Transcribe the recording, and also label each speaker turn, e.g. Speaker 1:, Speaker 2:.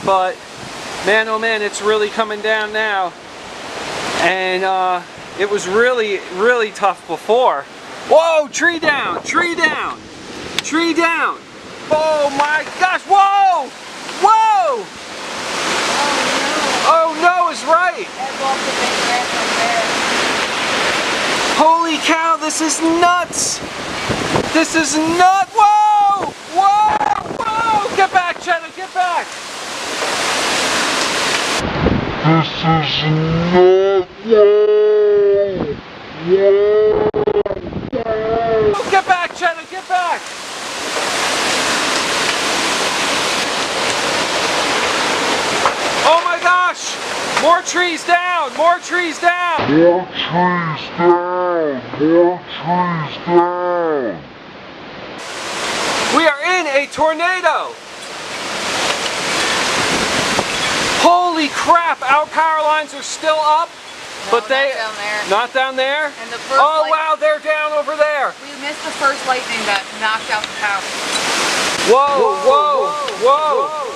Speaker 1: but man, oh man, it's really coming down now. And it was really, really tough before. Whoa, tree down, tree down, tree down. Oh my gosh, whoa, whoa. Oh no is right. Holy cow, this is nuts. This is nuts. Whoa, whoa, whoa. Get back, Cheddar, get back.
Speaker 2: This is not
Speaker 1: Oh, get back, Cheddar, get back. Oh my gosh, more trees down, more trees down.
Speaker 2: more trees down, more trees down.
Speaker 1: We are in a tornado. Holy crap, our power lines are still up, but they
Speaker 3: not down there.
Speaker 1: Not down there?
Speaker 3: And the first
Speaker 1: oh wow, they're down over there.
Speaker 3: We missed the first lightning that knocked out the power.
Speaker 1: Whoa, whoa, whoa, whoa.